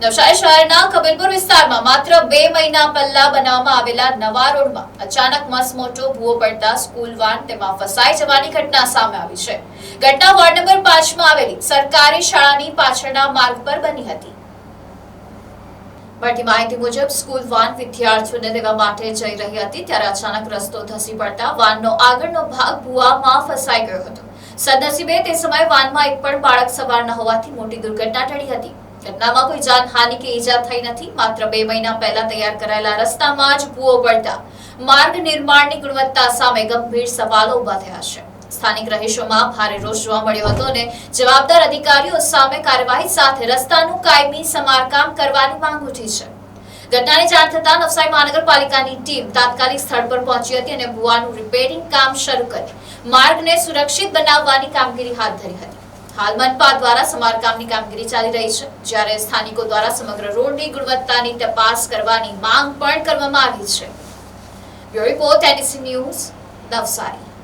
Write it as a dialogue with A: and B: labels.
A: નવસારી શહેરના કબીરપુર વિસ્તારમાં માત્ર 2 મહિના પહેલા બનાવવામાં આવેલા નવા રોડમાં અચાનક મસમોટો ભૂવો પડતા સ્કૂલ વાન તેમાં ફસાઈ જવાની ઘટના સામે આવી છે. ઘટના વોર્ડ નંબર 5 માં આવેલી સરકારી શાળાની પાછળના માર્ગ પર બની હતી. મળતી માહિતી મુજબ સ્કૂલ વાન વિદ્યાર્થીઓને લેવા માટે જઈ રહી હતી ત્યારે અચાનક રસ્તો ધસી પડતા વાનનો આગળનો ભાગ ભૂવામાં ફસાઈ ગયો હતો. સદનસીબે તે સમયે વાનમાં એક પણ બાળક સવાર ન હોવાથી મોટી દુર્ઘટના ટળી હતી. ઘટનામાં કોઈ જાનહાનિ કે ઈજા થઈ નથી. માત્ર 2 મહિના પહેલા તૈયાર કરાયેલા રસ્તામાં જ ભૂવો પડતા માર્ગ નિર્માણની ગુણવત્તા સામે ગંભીર સવાલો ઉભા થયા છે. સ્થાનિક રહીશોમાં ભારે રોષ જોવા મળ્યો હતો અને જવાબદાર અધિકારીઓ સામે કાર્યવાહી સાથે રસ્તાનું કાયમી સમારકામ કરવાની માંગ ઉઠી છે. ઘટનાની જાણ થતાં નવસારી મહાનગરપાલિકાની ટીમ તાત્કાલિક સ્થળ પર પહોંચી હતી અને ભૂવાનું રિપેરિંગ કામ શરૂ કરી માર્ગને સુરક્ષિત બનાવવાની કામગીરી હાથ ધરી હતી. હાલ મનપા દ્વારા સમારકામની કામગીરી ચાલી રહી છે, જ્યારે સ્થાનિકો દ્વારા સમગ્ર રોડની ગુણવત્તાની તપાસ કરવાની માંગ પણ કરવામાં આવી છે. Bureau report NDC news, Navsari.